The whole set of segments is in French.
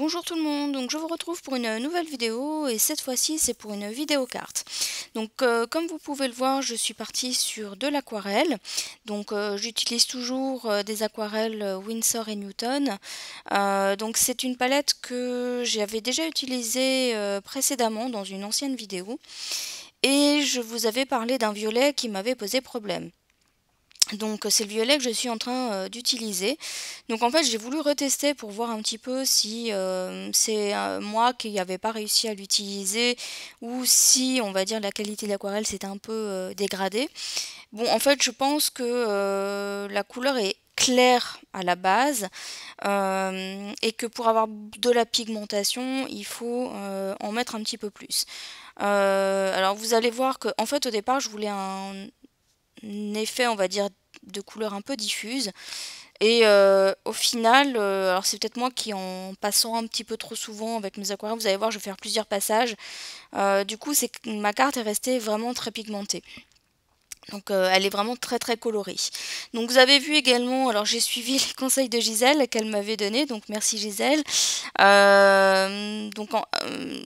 Bonjour tout le monde, donc je vous retrouve pour une nouvelle vidéo et cette fois-ci c'est pour une vidéo carte. Donc comme vous pouvez le voir, je suis partie sur de l'aquarelle. Donc j'utilise toujours des aquarelles Winsor et Newton. Donc c'est une palette que j'avais déjà utilisée précédemment dans une ancienne vidéo et je vous avais parlé d'un violet qui m'avait posé problème. Donc c'est le violet que je suis en train d'utiliser. Donc en fait j'ai voulu retester pour voir un petit peu si c'est moi qui n'avais pas réussi à l'utiliser ou si on va dire la qualité de l'aquarelle s'est un peu dégradée. Bon en fait je pense que la couleur est claire à la base et que pour avoir de la pigmentation il faut en mettre un petit peu plus. Alors vous allez voir que en fait au départ je voulais un effet on va dire de couleur un peu diffuse et au final alors c'est peut-être moi qui en passant un petit peu trop souvent avec mes aquarelles, vous allez voir je vais faire plusieurs passages, du coup c'est que ma carte est restée vraiment très pigmentée. Donc elle est vraiment très très colorée. Donc vous avez vu également, alors j'ai suivi les conseils de Gisèle qu'elle m'avait donné, donc merci Gisèle.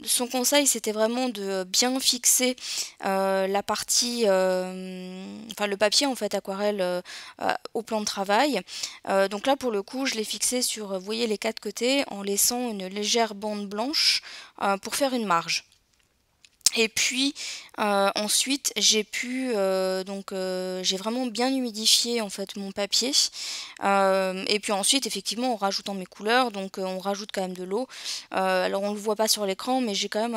Son conseil c'était vraiment de bien fixer la partie, enfin le papier en fait aquarelle au plan de travail. Donc là pour le coup je l'ai fixé sur, vous voyez les quatre côtés en laissant une légère bande blanche pour faire une marge. Et puis ensuite j'ai pu j'ai vraiment bien humidifié en fait mon papier et puis ensuite effectivement en rajoutant mes couleurs donc on rajoute quand même de l'eau. Alors on le voit pas sur l'écran mais j'ai quand même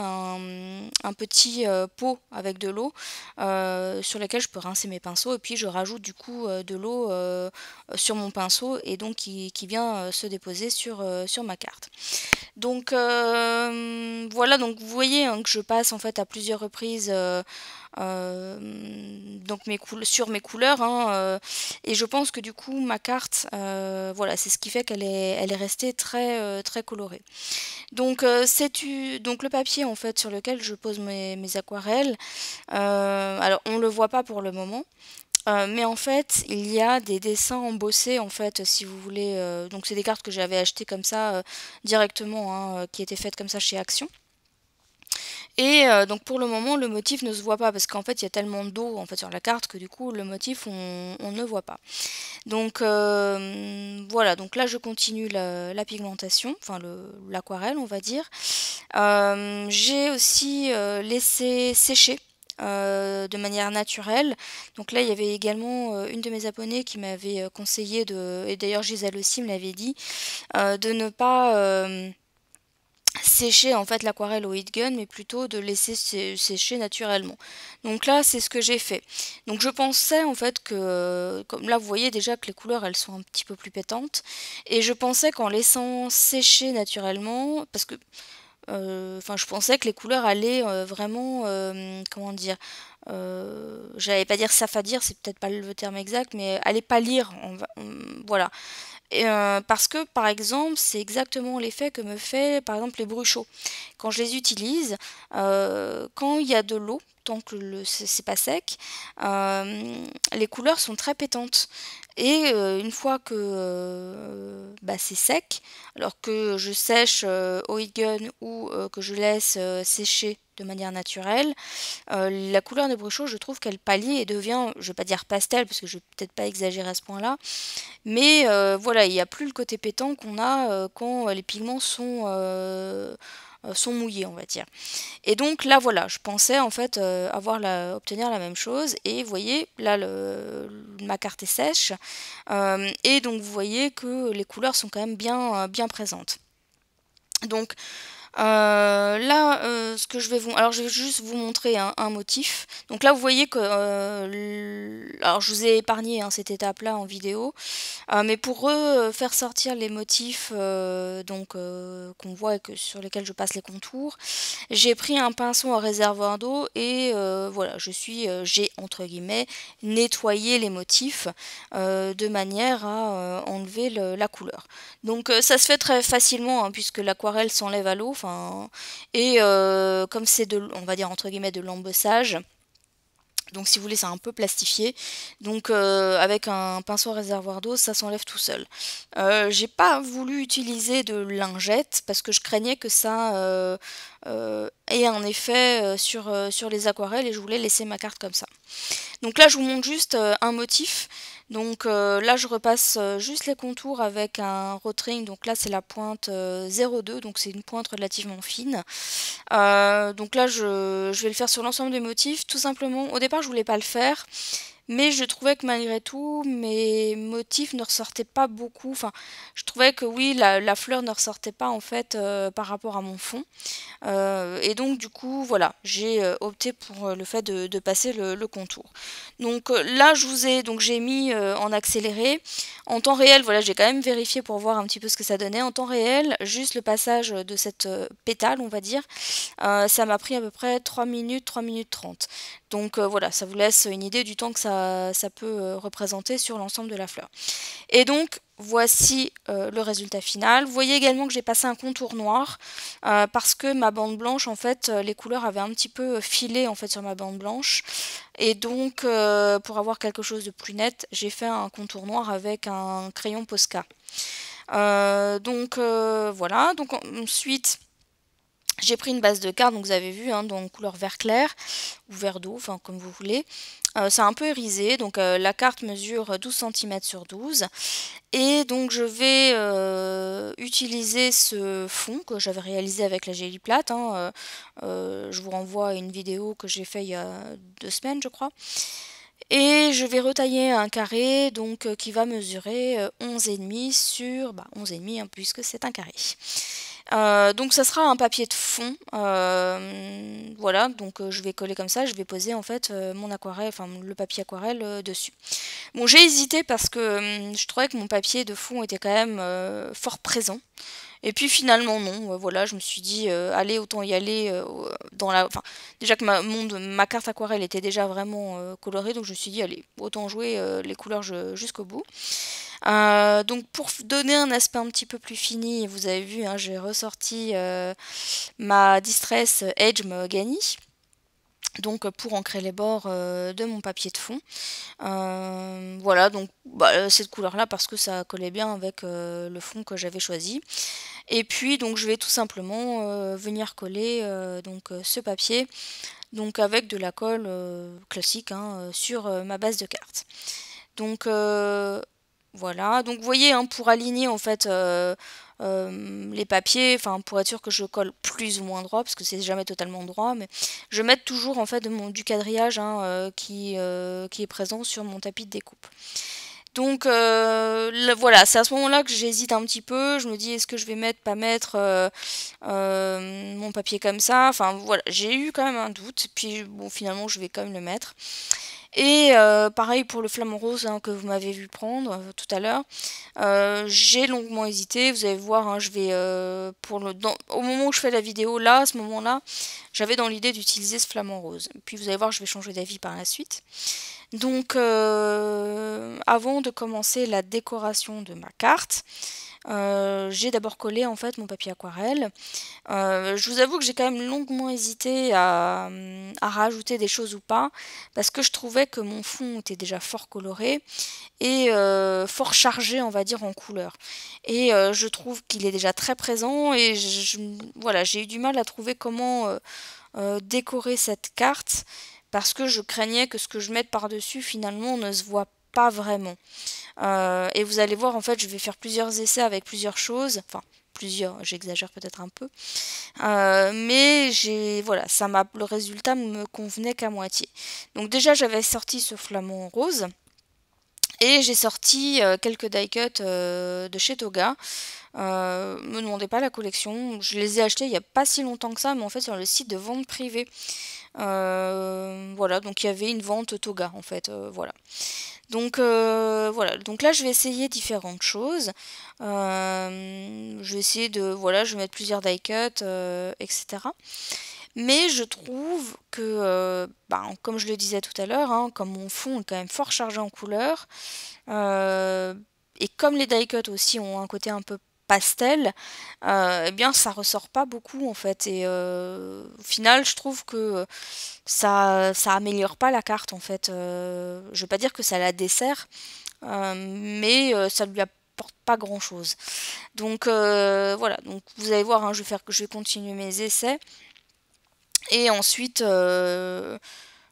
un petit pot avec de l'eau sur lequel je peux rincer mes pinceaux et puis je rajoute du coup de l'eau sur mon pinceau et donc qui vient se déposer sur ma carte. Donc voilà, donc vous voyez hein, que je passe en fait à plusieurs reprises donc sur mes couleurs hein, et je pense que du coup ma carte voilà c'est ce qui fait elle est restée très très colorée. Donc donc le papier en fait sur lequel je pose mes aquarelles, alors on le voit pas pour le moment. Mais en fait, il y a des dessins embossés en fait, si vous voulez. Donc c'est des cartes que j'avais achetées comme ça directement, hein, qui étaient faites comme ça chez Action. Et donc pour le moment, le motif ne se voit pas parce qu'en fait, il y a tellement d'eau en fait sur la carte que du coup, le motif on ne voit pas. Donc voilà. Donc là, je continue la pigmentation, enfin l'aquarelle, on va dire. J'ai aussi laissé sécher de manière naturelle. Donc là, il y avait également une de mes abonnées qui m'avait conseillé et d'ailleurs Gisèle aussi me l'avait dit, de ne pas sécher en fait l'aquarelle au heat gun, mais plutôt de laisser sécher naturellement. Donc là, c'est ce que j'ai fait. Donc je pensais en fait que, comme là vous voyez déjà que les couleurs elles sont un petit peu plus pétantes, et je pensais qu'en laissant sécher naturellement, parce que enfin, je pensais que les couleurs allaient vraiment, comment dire, j'allais pas dire s'affadir, c'est peut-être pas le terme exact, mais allaient pâlir, voilà. Et, parce que, par exemple, c'est exactement l'effet que me fait, par exemple, les bruchaux. Quand je les utilise, quand il y a de l'eau, tant que c'est pas sec, les couleurs sont très pétantes. Et une fois que bah, c'est sec, alors que je sèche au heat gun ou que je laisse sécher de manière naturelle, la couleur des bruchaux, je trouve qu'elle pâlit et devient, je vais pas dire pastel, parce que je vais peut-être pas exagérer à ce point-là, mais voilà, il n'y a plus le côté pétant qu'on a quand les pigments sont mouillés, on va dire. Et donc là, voilà, je pensais en fait obtenir la même chose. Et vous voyez, là, ma carte est sèche. Et donc, vous voyez que les couleurs sont quand même bien présentes. Donc, là, ce que je vais vous... Alors, je vais juste vous montrer un motif. Donc là, vous voyez que... alors, je vous ai épargné hein, cette étape-là en vidéo. Mais pour faire sortir les motifs qu'on voit et sur lesquels je passe les contours, j'ai pris un pinceau à réservoir d'eau et voilà, j'ai entre guillemets nettoyé les motifs de manière à enlever la couleur. Donc ça se fait très facilement hein, puisque l'aquarelle s'enlève à l'eau, et comme c'est on va dire entre guillemets de l'embossage. Donc si vous voulez, c'est un peu plastifié. Donc avec un pinceau réservoir d'eau, ça s'enlève tout seul. J'ai pas voulu utiliser de lingette parce que je craignais que ça ait un effet sur les aquarelles et je voulais laisser ma carte comme ça. Donc là, je vous montre juste un motif. Donc là, je repasse juste les contours avec un rotring. Donc là, c'est la pointe 02, donc c'est une pointe relativement fine. Donc là, je vais le faire sur l'ensemble des motifs. Tout simplement, au départ, je voulais pas le faire. Mais je trouvais que malgré tout, mes motifs ne ressortaient pas beaucoup. Enfin, je trouvais que oui, la fleur ne ressortait pas en fait par rapport à mon fond. Et donc du coup, voilà, j'ai opté pour le fait de passer le contour. Donc là, j'ai mis en accéléré. En temps réel, voilà, j'ai quand même vérifié pour voir un petit peu ce que ça donnait. En temps réel, juste le passage de cette pétale, on va dire, ça m'a pris à peu près 3 minutes 30. Donc voilà, ça vous laisse une idée du temps que ça peut représenter sur l'ensemble de la fleur. Et donc, voici le résultat final. Vous voyez également que j'ai passé un contour noir parce que ma bande blanche, en fait, les couleurs avaient un petit peu filé en fait sur ma bande blanche. Et donc, pour avoir quelque chose de plus net, j'ai fait un contour noir avec un crayon Posca. Voilà. Donc ensuite, j'ai pris une base de carte, donc vous avez vu, hein, dans couleur vert clair ou vert d'eau, enfin comme vous voulez. C'est un peu irisé, donc la carte mesure 12 cm sur 12. Et donc je vais utiliser ce fond que j'avais réalisé avec la Gelli plate. Hein, je vous renvoie à une vidéo que j'ai fait il y a 2 semaines, je crois. Et je vais retailler un carré donc qui va mesurer 11,5 sur 11,5 hein, puisque c'est un carré. Donc ça sera un papier de fond, voilà, donc je vais coller comme ça, je vais poser en fait mon aquarelle, enfin le papier aquarelle dessus. Bon, j'ai hésité parce que je trouvais que mon papier de fond était quand même fort présent. Et puis finalement non, voilà, je me suis dit allez autant y aller dans la, enfin déjà que ma carte aquarelle était déjà vraiment colorée, donc je me suis dit allez autant jouer les couleurs jusqu'au bout. Donc pour donner un aspect un petit peu plus fini, vous avez vu, hein, j'ai ressorti ma Distress Edge Mahogany. Donc pour ancrer les bords de mon papier de fond. Voilà, donc cette couleur là parce que ça collait bien avec le fond que j'avais choisi. Et puis donc je vais tout simplement venir coller ce papier donc avec de la colle classique hein, sur ma base de carte. Donc voilà, donc vous voyez, hein, pour aligner en fait les papiers, enfin pour être sûr que je colle plus ou moins droit, parce que c'est jamais totalement droit, mais je mets toujours en fait du quadrillage hein, qui est présent sur mon tapis de découpe. Donc voilà, c'est à ce moment-là que j'hésite un petit peu, je me dis est-ce que je vais mettre, pas mettre mon papier comme ça, enfin voilà, j'ai eu quand même un doute, puis bon finalement je vais quand même le mettre. Et pareil pour le flamant rose hein, que vous m'avez vu prendre tout à l'heure. J'ai longuement hésité, vous allez voir, hein, je vais au moment où je fais la vidéo là, à ce moment-là, j'avais dans l'idée d'utiliser ce flamant rose. Puis vous allez voir, je vais changer d'avis par la suite. Donc avant de commencer la décoration de ma carte, j'ai d'abord collé en fait mon papier aquarelle. Je vous avoue que j'ai quand même longuement hésité à rajouter des choses ou pas, parce que je trouvais que mon fond était déjà fort coloré et fort chargé, on va dire, en couleurs. Et je trouve qu'il est déjà très présent et voilà, j'ai eu du mal à trouver comment décorer cette carte, parce que je craignais que ce que je mette par-dessus finalement ne se voit pas vraiment. Et vous allez voir, en fait, je vais faire plusieurs essais avec plusieurs choses, enfin plusieurs, j'exagère peut-être un peu, mais voilà, le résultat me convenait qu'à moitié. Donc déjà j'avais sorti ce flamant rose et j'ai sorti quelques die cuts de chez Toga. Me demandez pas la collection, je les ai achetés il n'y a pas si longtemps que ça, mais en fait sur le site de vente privée. Voilà, donc il y avait une vente Toga en fait, voilà. Donc voilà, donc là je vais essayer différentes choses. Je vais essayer voilà, je vais mettre plusieurs die cuts, etc. Mais je trouve que, comme je le disais tout à l'heure, hein, comme mon fond est quand même fort chargé en couleurs, et comme les die cuts aussi ont un côté un peu pastel, eh bien ça ressort pas beaucoup en fait. Et au final, je trouve que ça améliore pas la carte en fait. Je vais pas dire que ça la dessert, mais ça lui apporte pas grand chose. Donc voilà, donc vous allez voir, hein, je vais continuer mes essais. Et ensuite,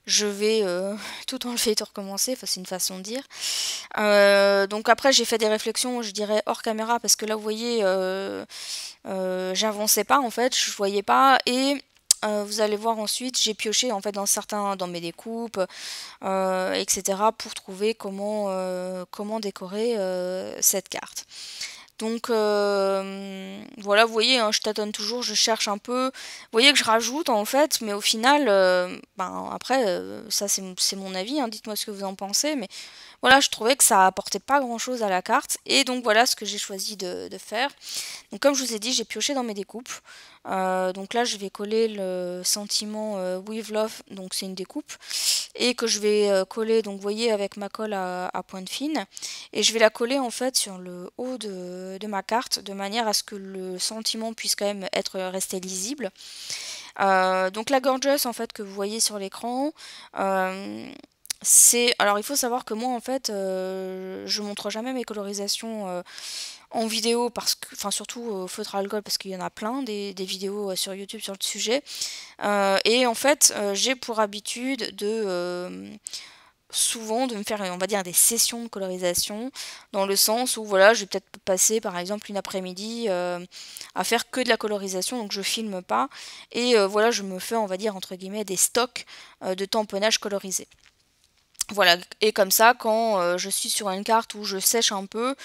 je vais tout enlever et tout recommencer, enfin c'est une façon de dire. Donc après j'ai fait des réflexions, je dirais hors caméra, parce que là vous voyez, j'avançais pas en fait, je voyais pas. Et vous allez voir ensuite, j'ai pioché en fait dans mes découpes, etc. pour trouver comment décorer cette carte. Donc voilà, vous voyez, hein, je tâtonne toujours, je cherche un peu. Vous voyez que je rajoute en fait, mais au final, ben, après, ça c'est mon avis, hein, dites-moi ce que vous en pensez, mais voilà, je trouvais que ça apportait pas grand-chose à la carte, et donc voilà ce que j'ai choisi de faire. Donc comme je vous ai dit, j'ai pioché dans mes découpes. Donc là, je vais coller le sentiment With Love, donc c'est une découpe, et que je vais coller, donc vous voyez, avec ma colle à pointe fine, et je vais la coller en fait sur le haut de ma carte, de manière à ce que le sentiment puisse quand même être resté lisible. Donc la Gorgeous en fait que vous voyez sur l'écran, alors il faut savoir que moi en fait je montre jamais mes colorisations en vidéo, parce que, enfin surtout feutre à alcool, parce qu'il y en a plein des vidéos sur YouTube sur le sujet. Et en fait j'ai pour habitude souvent de me faire, on va dire, des sessions de colorisation, dans le sens où voilà, je vais peut-être passer par exemple une après-midi à faire que de la colorisation, donc je filme pas, et voilà, je me fais, on va dire, entre guillemets, des stocks de tamponnage colorisé. Voilà, et comme ça, quand je suis sur une carte où je sèche un peu,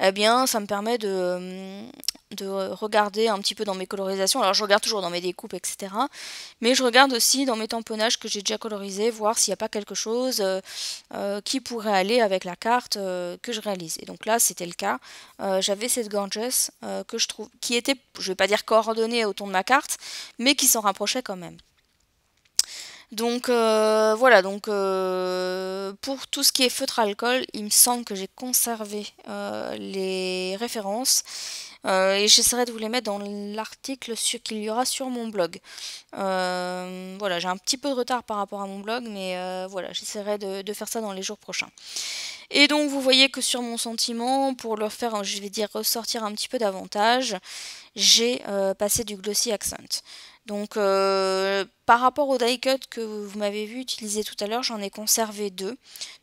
eh bien, ça me permet de regarder un petit peu dans mes colorisations. Alors, je regarde toujours dans mes découpes, etc. Mais je regarde aussi dans mes tamponnages que j'ai déjà colorisés, voir s'il n'y a pas quelque chose qui pourrait aller avec la carte que je réalise. Et donc là, c'était le cas. J'avais cette Gorgeous que je trouve, qui était, je vais pas dire coordonnée au ton de ma carte, mais qui s'en rapprochait quand même. Donc voilà, donc pour tout ce qui est feutre alcool, il me semble que j'ai conservé les références et j'essaierai de vous les mettre dans l'article qu'il y aura sur mon blog. Voilà, j'ai un petit peu de retard par rapport à mon blog, mais voilà, j'essaierai de faire ça dans les jours prochains. Et donc vous voyez que sur mon sentiment, pour leur faire, je vais dire, ressortir un petit peu davantage, j'ai passé du Glossy Accent. Donc par rapport au die cut que vous m'avez vu utiliser tout à l'heure, j'en ai conservé deux.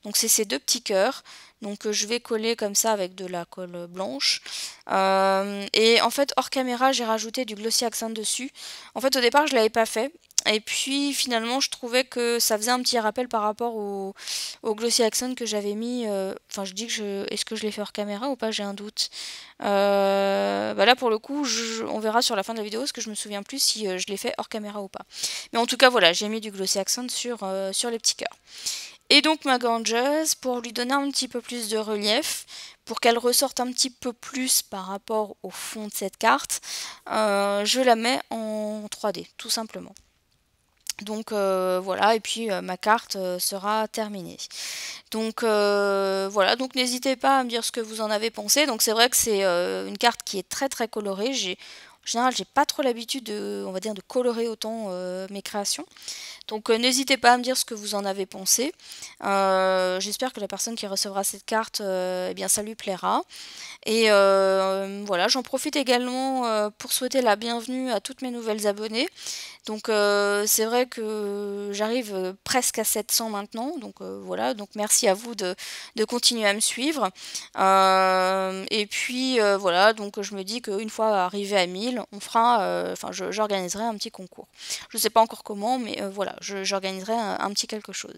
Donc c'est ces deux petits cœurs. Donc je vais coller comme ça avec de la colle blanche. Et en fait, hors caméra, j'ai rajouté du Glossy Accent dessus. En fait, au départ, je ne l'avais pas fait. Et puis finalement, je trouvais que ça faisait un petit rappel par rapport au Glossy Accent que j'avais mis. Enfin, je dis que est-ce que je l'ai fait hors caméra ou pas? J'ai un doute. Bah là, pour le coup, on verra sur la fin de la vidéo, parce que je me souviens plus si je l'ai fait hors caméra ou pas. Mais en tout cas, voilà, j'ai mis du Glossy Accent sur les petits cœurs. Et donc ma Gorgeous, pour lui donner un petit peu plus de relief, pour qu'elle ressorte un petit peu plus par rapport au fond de cette carte, je la mets en 3D, tout simplement. Donc voilà, et puis ma carte sera terminée. Donc voilà, donc n'hésitez pas à me dire ce que vous en avez pensé. Donc c'est vrai que c'est une carte qui est très très colorée. En général, j'ai pas trop l'habitude de, on va dire, de colorer autant mes créations. Donc n'hésitez pas à me dire ce que vous en avez pensé. J'espère que la personne qui recevra cette carte, eh bien, ça lui plaira. Et voilà, j'en profite également pour souhaiter la bienvenue à toutes mes nouvelles abonnées. Donc c'est vrai que j'arrive presque à 700 maintenant, donc voilà, donc merci à vous de continuer à me suivre. Et puis voilà, donc je me dis qu'une fois arrivé à 1000, on fera, enfin j'organiserai un petit concours. Je ne sais pas encore comment, mais voilà, j'organiserai un petit quelque chose.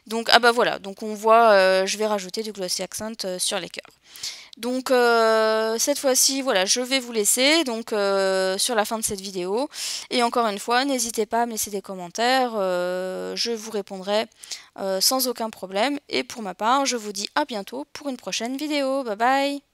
Donc ah bah voilà, donc on voit, je vais rajouter du Glossy Accent sur les cœurs. Donc cette fois-ci, voilà, je vais vous laisser donc sur la fin de cette vidéo. Et encore une fois, n'hésitez pas à me laisser des commentaires, je vous répondrai sans aucun problème. Et pour ma part, je vous dis à bientôt pour une prochaine vidéo. Bye bye!